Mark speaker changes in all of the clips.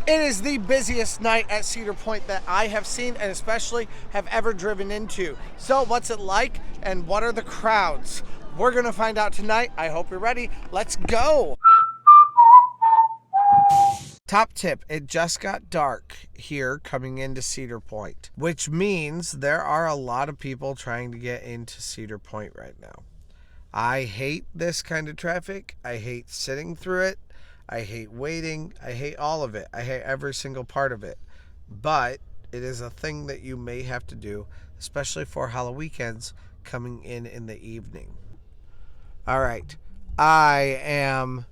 Speaker 1: It is the busiest night at Cedar Point that I have seen and especially have ever driven into. So what's it like and what are the crowds? We're gonna find out tonight. I hope you're ready. Let's go. Top tip, it just got dark here coming into Cedar Point, which means there are a lot of people trying to get into Cedar Point right now. I hate this kind of traffic. I hate sitting through it. I hate waiting. I hate all of it. I hate every single part of it. But it is a thing that you may have to do, especially for Halloweekends coming in the evening. All right. I am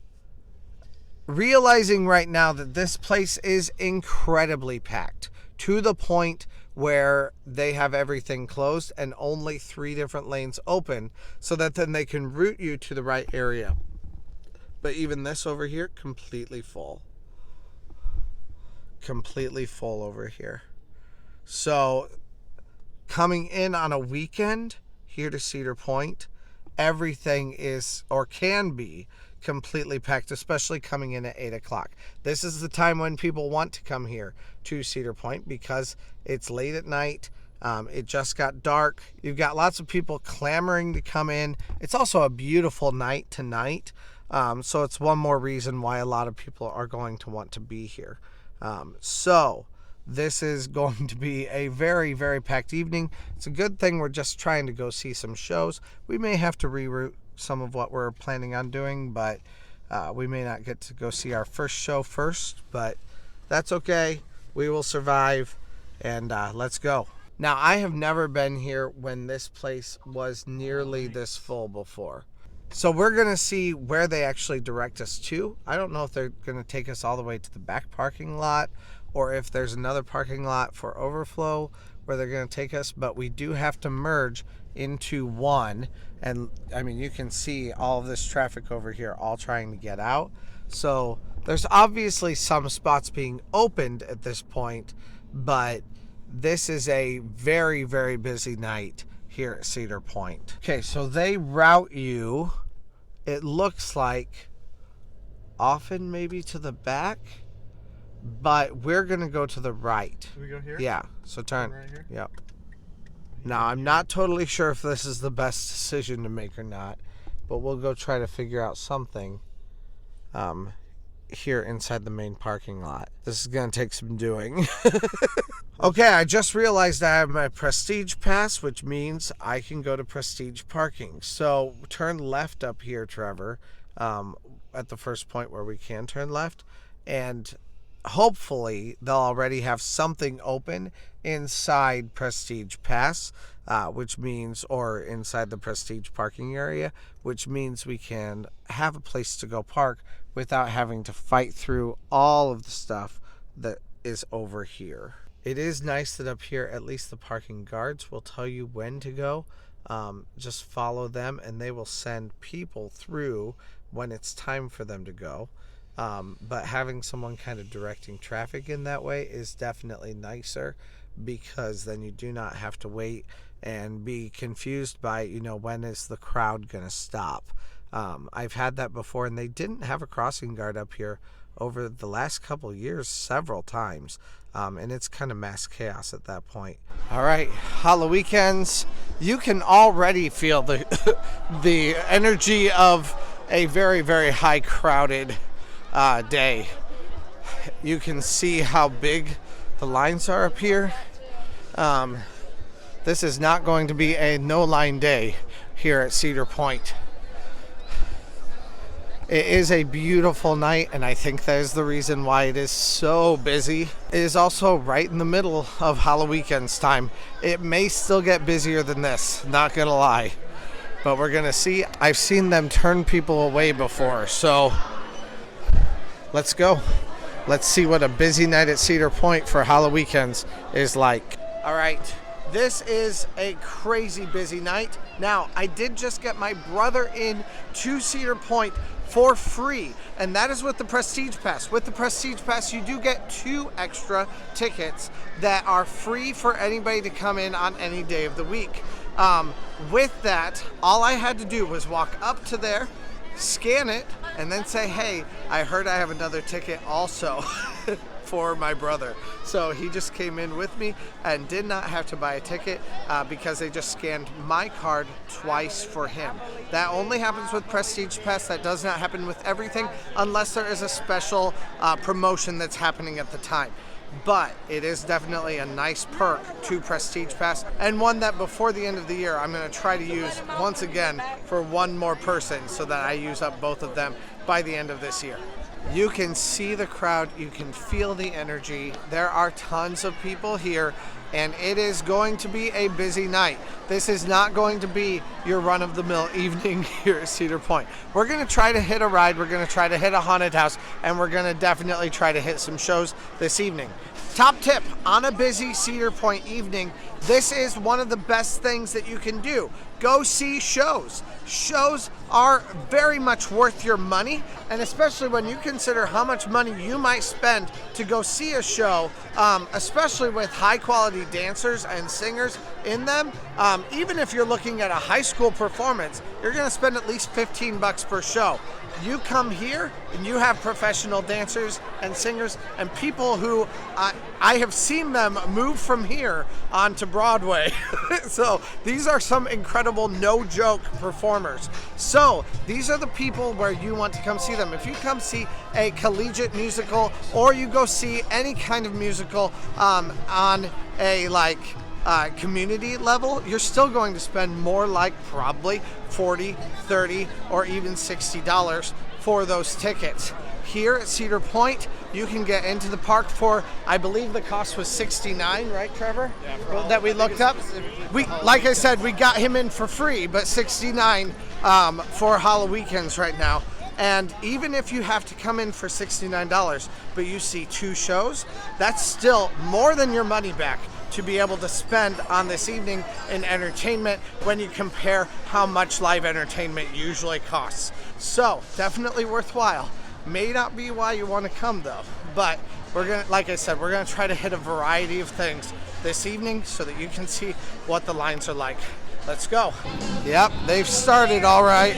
Speaker 1: realizing right now that this place is incredibly packed to the point where they have everything closed and only 3 different lanes open so that then they can route you to the right area. But even this over here, completely full. Completely full over here. So coming in on a weekend here to Cedar Point, everything is or can be completely packed, especially coming in at 8 o'clock. This is the time when people want to come here to Cedar Point because it's late at night. It just got dark. You've got lots of people clamoring to come in. It's also a beautiful night tonight. So it's one more reason why a lot of people are going to want to be here. So this is going to be a very, very packed evening. It's a good thing we're just trying to go see some shows. We may have to reroute some of what we're planning on doing, but we may not get to go see our first show first, but that's okay. We will survive, and let's go. Now, I have never been here when this place was nearly this full before. So we're going to see where they actually direct us to. I don't know if they're going to take us all the way to the back parking lot or if there's another parking lot for overflow where they're going to take us, but we do have to merge into one. And I mean, you can see all of this traffic over here all trying to get out. So there's obviously some spots being opened at this point, but this is a very, very busy night here at Cedar Point. Okay, so they route you, it looks like, often maybe to the back, but we're gonna go to the right.
Speaker 2: Should we go here?
Speaker 1: Yeah, so turn.
Speaker 2: Right here?
Speaker 1: Yep. Now, I'm not totally sure if this is the best decision to make or not, but we'll go try to figure out something here inside the main parking lot. This is gonna take some doing. Okay, I just realized I have my Prestige Pass, which means I can go to Prestige Parking. So turn left up here, Trevor, at the first point where we can turn left. And hopefully they'll already have something open inside Prestige Pass, which means, or inside the Prestige parking area, which means we can have a place to go park without having to fight through all of the stuff that is over here. It is nice that up here, at least the parking guards will tell you when to go. Just follow them and they will send people through when it's time for them to go. But having someone kind of directing traffic in that way is definitely nicer because then you do not have to wait and be confused by, you know, when is the crowd going to stop. I've had that before and they didn't have a crossing guard up here over the last couple of years several times. And it's kind of mass chaos at that point. All right, Halloweekends. You can already feel the the energy of a very, very high crowded day. You can see how big the lines are up here. This is not going to be a no-line day here at Cedar Point. It is a beautiful night, and I think that is the reason why it is so busy. It is also right in the middle of Halloweekends time. It may still get busier than this, not gonna lie. But we're gonna see. I've seen them turn people away before, so let's go. Let's see what a busy night at Cedar Point for Halloweekends is like. All right, this is a crazy busy night. Now, I did just get my brother in to Cedar Point for free, and that is with the Prestige Pass. With the Prestige Pass, you do get 2 extra tickets that are free for anybody to come in on any day of the week. With that, all I had to do was walk up to there, scan it, and then say, hey, I heard I have another ticket also. for my brother. So he just came in with me and did not have to buy a ticket because they just scanned my card twice for him. That only happens with Prestige Pass. That does not happen with everything unless there is a special promotion that's happening at the time. But it is definitely a nice perk to Prestige Pass, and one that before the end of the year I'm going to try to use once again for one more person so that I use up both of them by the end of this year. You can see the crowd, you can feel the energy. There are tons of people here, and it is going to be a busy night. This is not going to be your run-of-the-mill evening here at Cedar Point. We're going to try to hit a ride, we're going to try to hit a haunted house, and we're going to definitely try to hit some shows this evening. Top tip, on a busy Cedar Point evening, this is one of the best things that you can do. Go see shows. Shows are very much worth your money, and especially when you consider how much money you might spend to go see a show, especially with high quality dancers and singers in them. Even if you're looking at a high school performance, you're going to spend at least $15 per show. You come here and you have professional dancers and singers and people who I have seen them move from here onto Broadway. So these are some incredible no joke performers. So these are the people where you want to come see them. If you come see a collegiate musical or you go see any kind of musical on a community level, you're still going to spend more like probably $40, $30, or even $60 for those tickets. Here at Cedar Point, you can get into the park for, I believe the cost was $69, right, Trevor? Yeah, that we looked up. Like I said, we got him in for free, but $69 for Halloweekends right now. And even if you have to come in for $69, but you see 2 shows, that's still more than your money back to be able to spend on this evening in entertainment when you compare how much live entertainment usually costs. So definitely worthwhile. May not be why you want to come though, but we're gonna, like I said, we're gonna try to hit a variety of things this evening so that you can see what the lines are like. Let's go. Yep, they've started all right.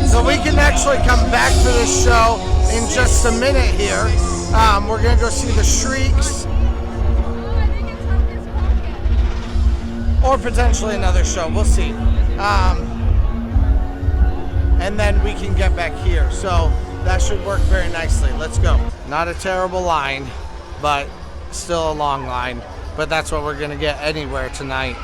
Speaker 1: So we can actually come back to this show in just a minute here. We're going to go see the Shrieks. Or potentially another show. We'll see. And then we can get back here. So that should work very nicely. Let's go. Not a terrible line, but still a long line. But that's what we're going to get anywhere tonight.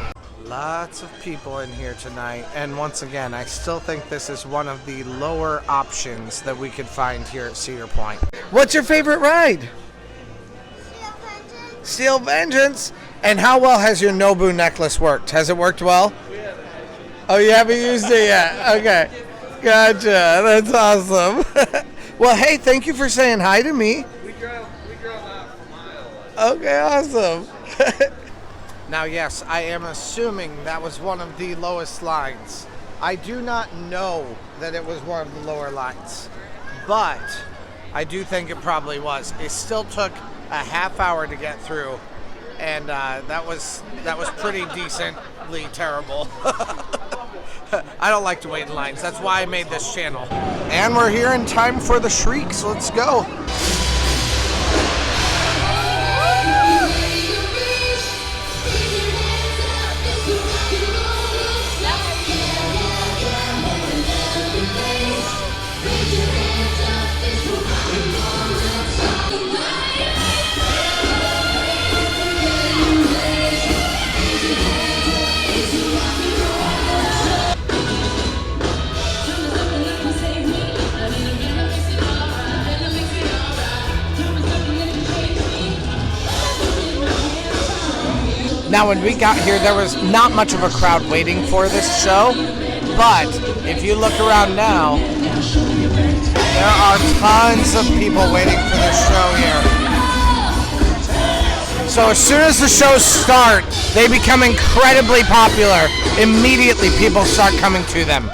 Speaker 1: Lots of people in here tonight, and once again, I still think this is one of the lower options that we could find here at Cedar Point. What's your favorite ride? Steel Vengeance. And how well has your Nobu necklace worked? Has it worked well? Oh, you haven't used it yet? Okay. Gotcha. That's awesome. Well, hey, thank you for saying hi to me. We drove out for miles. Okay, awesome. Now, yes, I am assuming that was one of the lowest lines. I do not know that it was one of the lower lines, but I do think it probably was. It still took a half hour to get through, and that was pretty decently terrible. I don't like to wait in lines. That's why I made this channel. And we're here in time for the Shrieks. Let's go. Now, when we got here, there was not much of a crowd waiting for this show, but if you look around now, there are tons of people waiting for this show here. So as soon as the shows start, they become incredibly popular. immediately people start coming to them.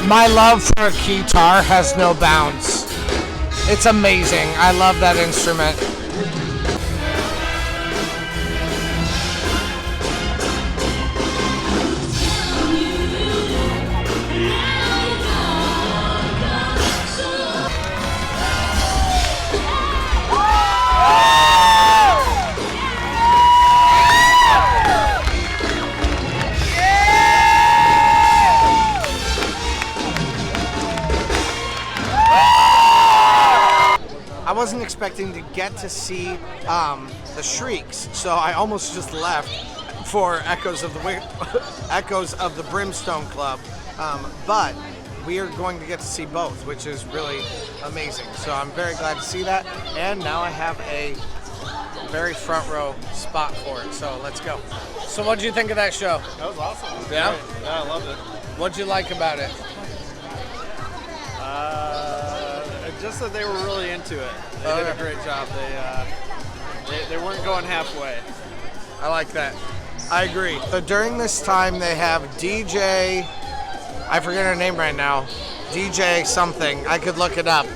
Speaker 1: My love for a guitar has no bounds. It's amazing. I love that instrument. I wasn't expecting to get to see the Shrieks, so I almost just left for Echoes of the Brimstone Club, but we are going to get to see both, which is really amazing. So I'm very glad to see that, and now I have a very front row spot for it. So let's go. So what did you think of that show?
Speaker 2: That was awesome.
Speaker 1: Yeah?
Speaker 2: Yeah, I loved it.
Speaker 1: What did you like about it?
Speaker 2: Just that they were really into it. They did a great job. They weren't going halfway.
Speaker 1: I like that. I agree. So during this time they have DJ, I forget her name right now, DJ something, I could look it up,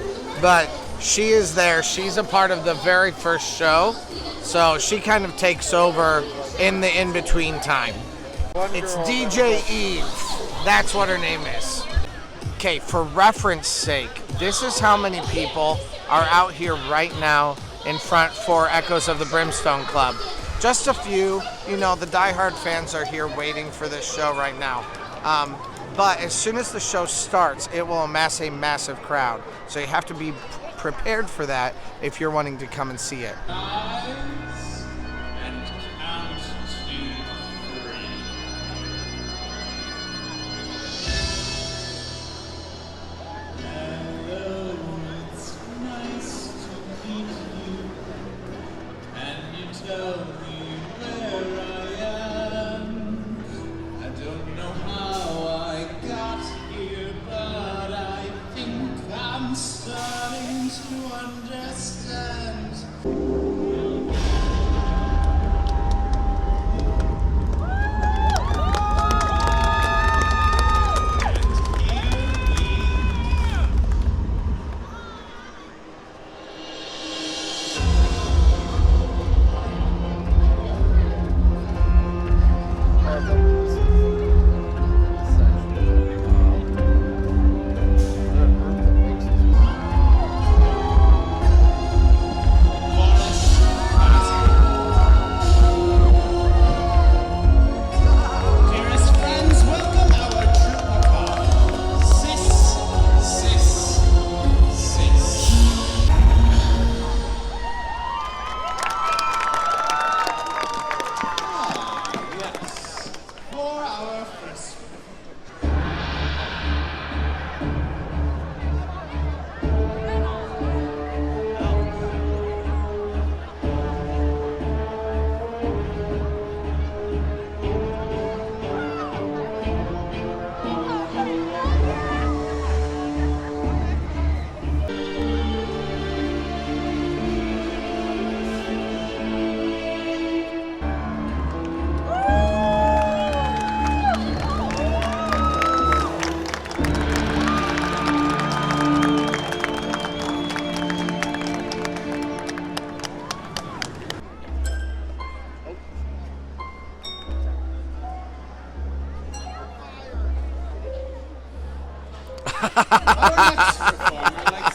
Speaker 1: but she is there. She's a part of the very first show, so she kind of takes over in the in-between time. It's DJ Eve. That's what her name is. Okay, for reference sake, this is how many people are out here right now in front for Echoes of the Brimstone Club. Just a few, you know, the diehard fans are here waiting for this show right now. But as soon as the show starts, it will amass a massive crowd. So you have to be prepared for that if you're wanting to come and see it.
Speaker 3: that's super fun. I like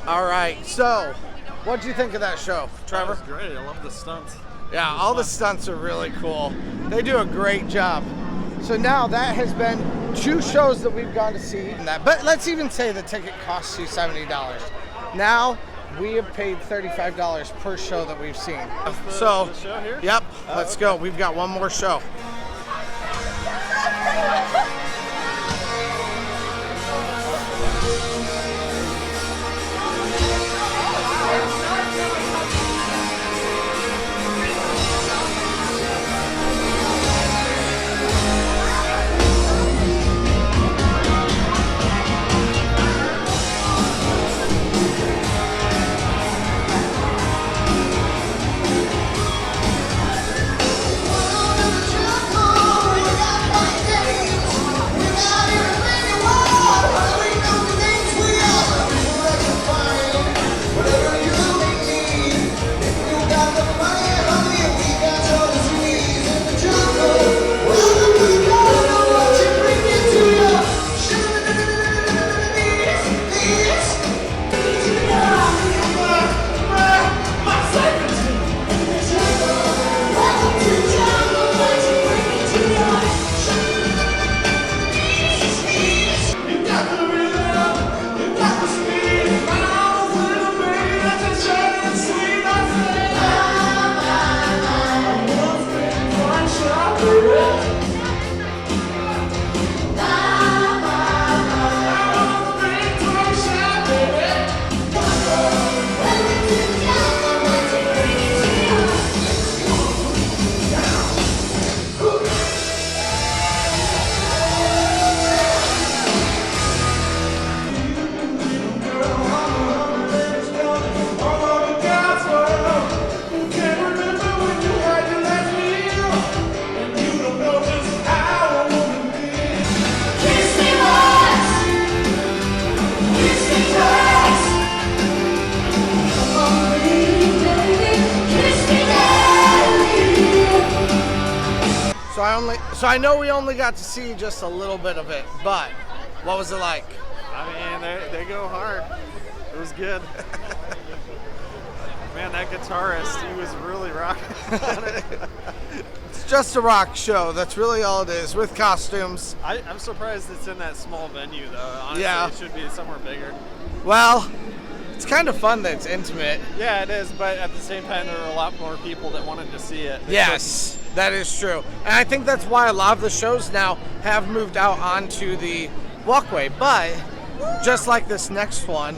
Speaker 1: All right, so what'd you think of that show, Trevor?
Speaker 2: That was great. I love the stunts.
Speaker 1: Yeah, all the stunts are really cool. They do a great job. So now that has been 2 shows that we've gone to see. But let's even say the ticket costs you $70. Now we have paid $35 per show that we've seen.
Speaker 2: The show here?
Speaker 1: Yep, let's go. We've got one more show. So I know we only got to see just a little bit of it, but what was it like?
Speaker 2: I mean, they go hard. It was good. Man, that guitarist, he was really rocking on it.
Speaker 1: It's just a rock show. That's really all it is, with costumes.
Speaker 2: I'm surprised it's in that small venue, though. Honestly,
Speaker 1: Yeah.
Speaker 2: It should be somewhere bigger.
Speaker 1: Well, it's kind of fun that it's intimate.
Speaker 2: Yeah, it is, but at the same time, there were a lot more people that wanted to see it.
Speaker 1: Yes, that is true. And I think that's why a lot of the shows now have moved out onto the walkway. But just like this next one,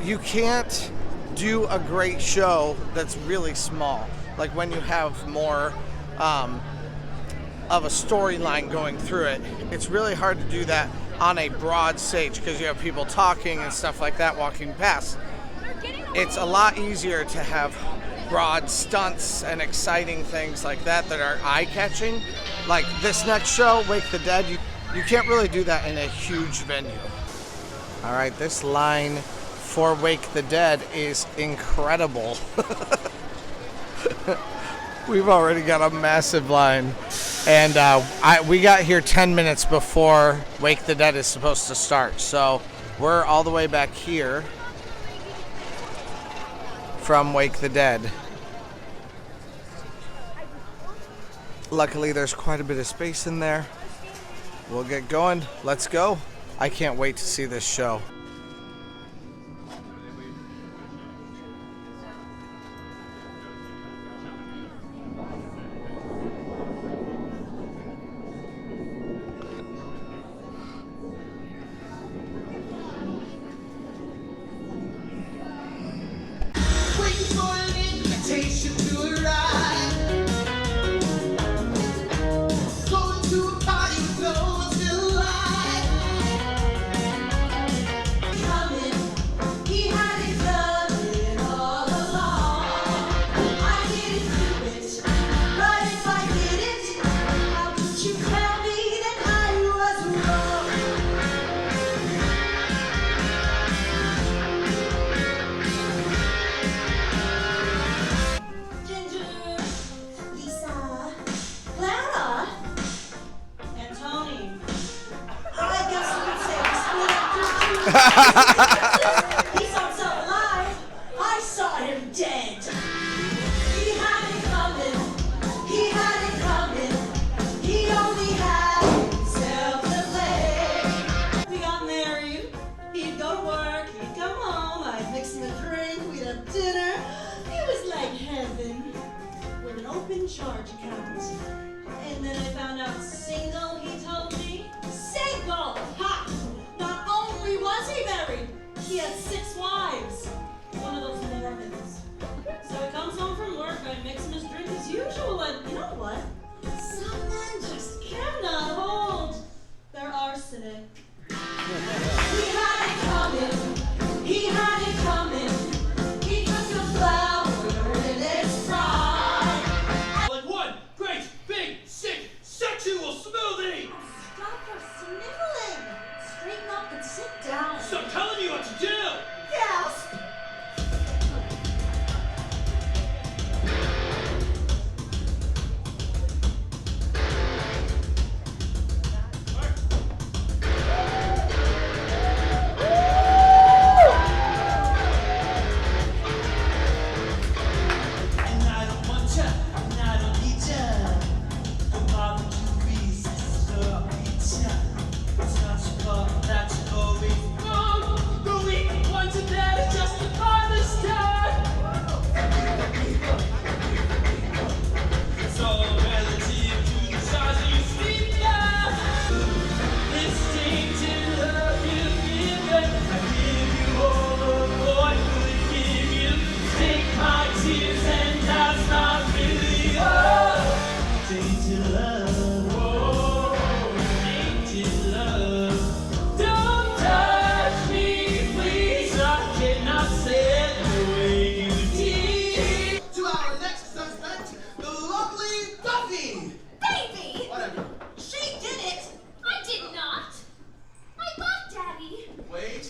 Speaker 1: you can't do a great show that's really small. Like when you have more of a storyline going through it, it's really hard to do that on a broad stage because you have people talking and stuff like that walking past. It's a lot easier to have broad stunts and exciting things like that that are eye-catching. Like this next show, Wake the Dead, you can't really do that in a huge venue. All right, this line for Wake the Dead is incredible. We've already got a massive line. And we got here 10 minutes before Wake the Dead is supposed to start. So we're all the way back here from Wake the Dead. Luckily, there's quite a bit of space in there. We'll get going. Let's go. I can't wait to see this show.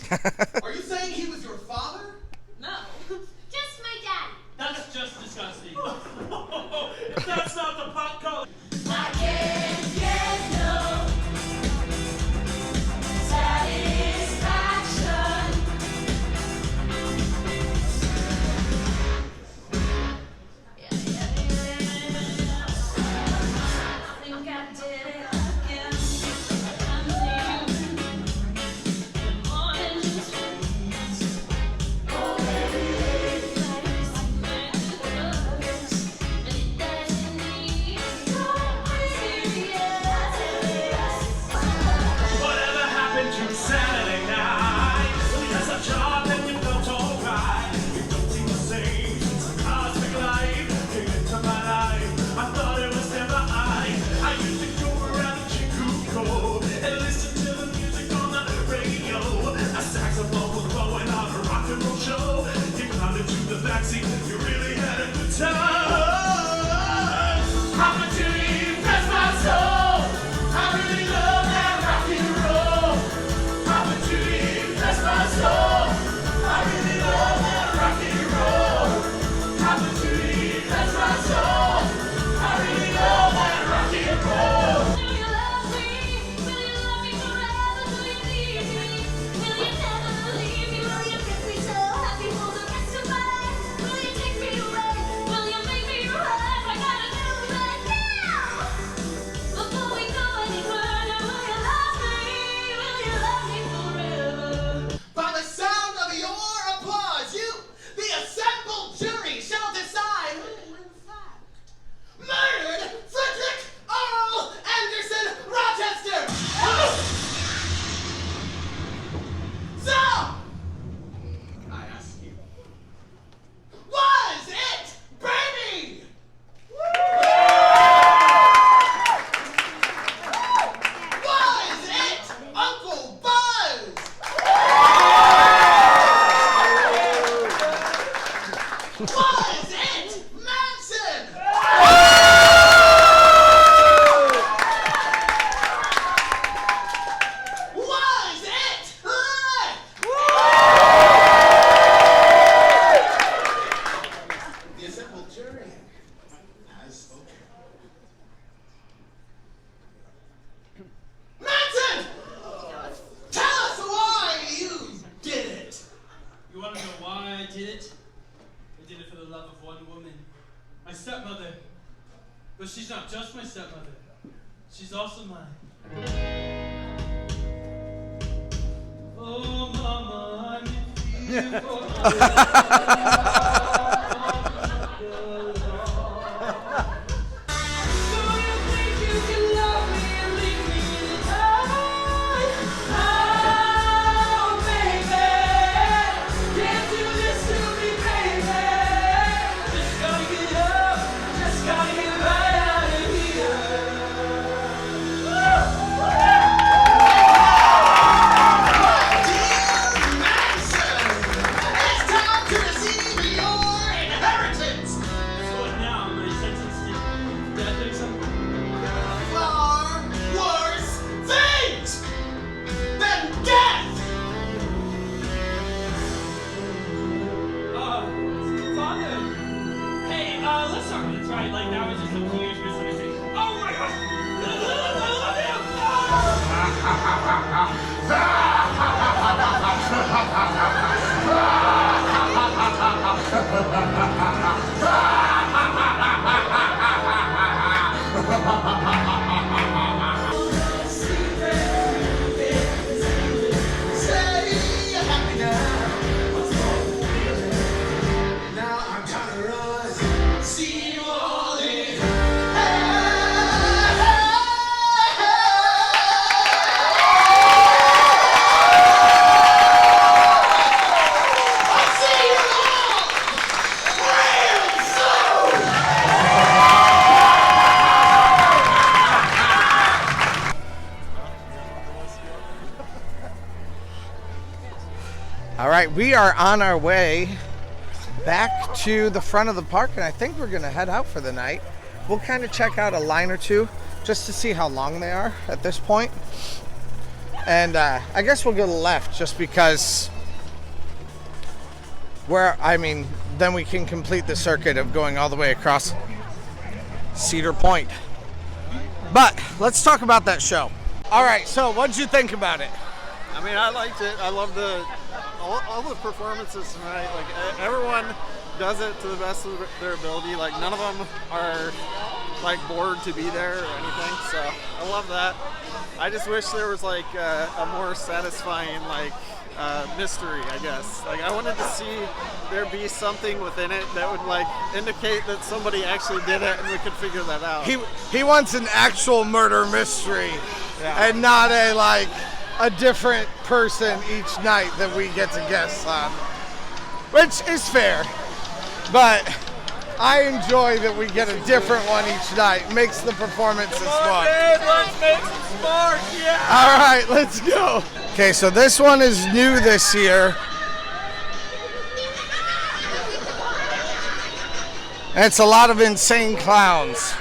Speaker 3: Are you saying he was your father?
Speaker 4: No. Just my daddy.
Speaker 5: That's just disgusting. If that's not the pot color.
Speaker 4: I can't get no satisfaction. Yeah. I think I did it again. I'm leaving. The morning just rains. Oh, baby, life's like drugs, but it doesn't need no serious.
Speaker 5: Whatever happened to Saturday night? That's a job and you felt alright. You don't seem the same since a cosmic life came into my life. I thought it was never I used to go around Chicago and listen to the music on the radio. A saxophone was blowing on a rock and roll show. You climbed into the backseat, you really had a good time. Opportunity, that's my soul. I really love that rock and roll. Opportunity, that's my soul. I really love that rock and roll. Opportunity, that's my soul. I really love that rock and roll.
Speaker 4: Will you love me? Will you love me forever? Will you need me? Will you never leave me? Will you make me so happy for the rest of my life? Will you take me away? Will you make me your wife? I gotta do it now. Before we go any further, will you love me? Will you love me forever?
Speaker 3: By the sound of your applause, you, the assembled jury, shall decide who in fact murdered Frederick Earl Anderson Rochester. So, I ask you, was it Bernie? Was it Uncle Buzz? Was it Manson? Was it Lick? The assembled jury has spoken. Manson! Tell us why you did it!
Speaker 5: You want to know why I did it? I did it for the love of one woman, my stepmother. But she's not just my stepmother. She's also mine. Oh, mama, I'm here for Do you think you can love me and leave me in the dark? Oh, baby, can't do this to me, baby. Just gotta get up, just gotta get right out of here.
Speaker 3: Manson! It's time to receive your inheritance!
Speaker 5: What now? My sentence to death or something?
Speaker 3: Far worse things than death!
Speaker 5: Father! Hey, let's not really try it like that was just a huge misunderstanding. Oh my gosh! I love him!
Speaker 3: Say you're happy now. Now I'm trying to run. See you all in. I'll see you all real soon.
Speaker 1: All right, we are on our way back to the front of the park, and I think we're gonna head out for the night. We'll kind of check out a line or two just to see how long they are at this point. And I guess we'll go to the left just because then we can complete the circuit of going all the way across Cedar Point. But let's talk about that show. All right, so what did you think about it?
Speaker 2: I mean, I liked it. I love all the performances tonight. Like everyone does it to the best of their ability. Like none of them are like bored to be there or anything. So I love that. I just wish there was like a more satisfying like mystery, I guess. Like I wanted to see there be something within it that would like indicate that somebody actually did it and we could figure that out.
Speaker 1: He wants an actual murder mystery, and not a different person each night that we get to guess on, which is fair. But I enjoy that we get a different one each night. It makes the performances fun.
Speaker 2: Let's make some spark, yeah!
Speaker 1: All right, let's go. Okay, so this one is new this year. And it's a lot of insane clowns.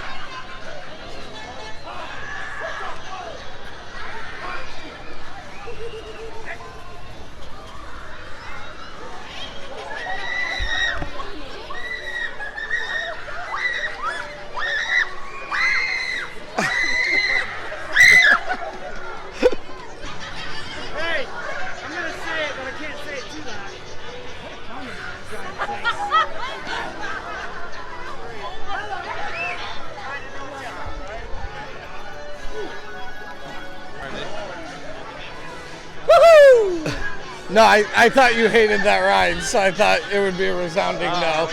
Speaker 1: No, I thought you hated that ride, so I thought it would be a resounding no.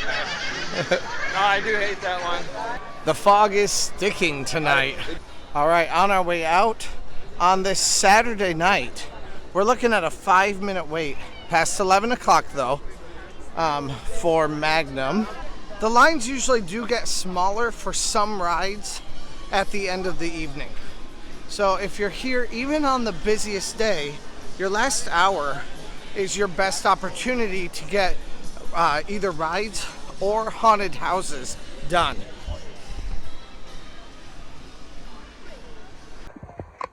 Speaker 2: Okay. No, I do hate that one.
Speaker 1: The fog is sticking tonight. All right, on our way out on this Saturday night, we're looking at a 5-minute wait. Past 11 o'clock though, for Magnum. The lines usually do get smaller for some rides at the end of the evening. So if you're here, even on the busiest day, your last hour is your best opportunity to get either rides or haunted houses done.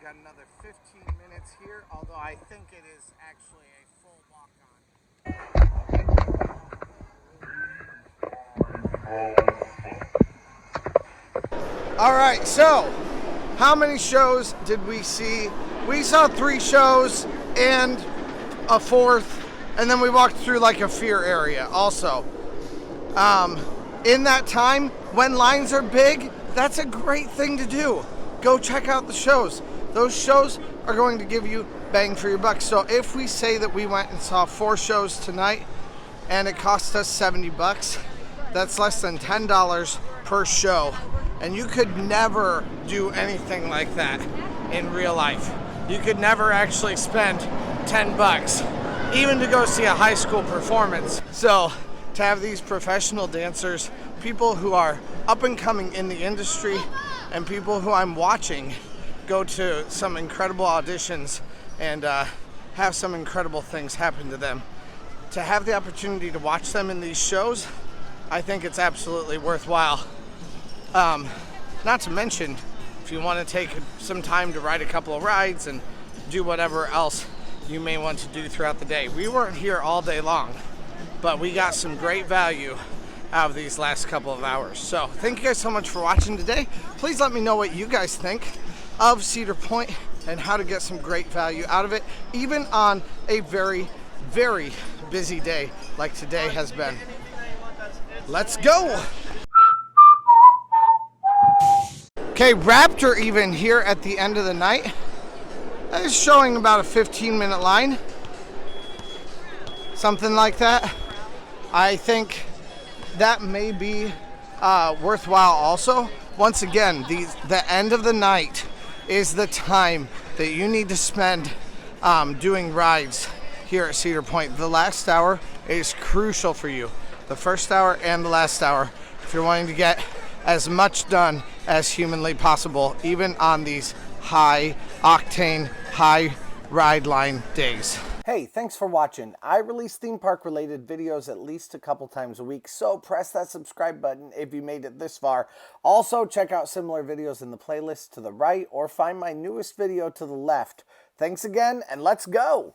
Speaker 1: Got another 15 minutes here, although I think it is actually a full walk-on. All right, so how many shows did we see? We saw 3 shows and a 4th, and then we walked through like a fear area also. In that time, when lines are big, that's a great thing to do. Go check out the shows. Those shows are going to give you bang for your buck. So if we say that we went and saw 4 shows tonight and it cost us $70, that's less than $10 per show. And you could never do anything like that in real life. You could never actually spend $10 even to go see a high school performance. So to have these professional dancers, people who are up and coming in the industry, and people who I'm watching go to some incredible auditions and have some incredible things happen to them, to have the opportunity to watch them in these shows, I think it's absolutely worthwhile. Not to mention, if you want to take some time to ride a couple of rides and do whatever else you may want to do throughout the day. We weren't here all day long, but we got some great value out of these last couple of hours. So thank you guys so much for watching today. Please let me know what you guys think of Cedar Point and how to get some great value out of it, even on a very, very busy day like today has been. Let's go. Okay, Raptor even here at the end of the night is showing about a 15-minute line. Something like that. I think that may be worthwhile also. Once again, the end of the night is the time that you need to spend doing rides here at Cedar Point. The last hour is crucial for you. The first hour and the last hour, if you're wanting to get as much done as humanly possible, even on these high octane, high ride line days. Hey, thanks for watching. I release theme park related videos at least a couple times a week, so press that subscribe button if you made it this far. Also, check out similar videos in the playlist to the right, or find my newest video to the left.
Speaker 6: Thanks again, and let's go!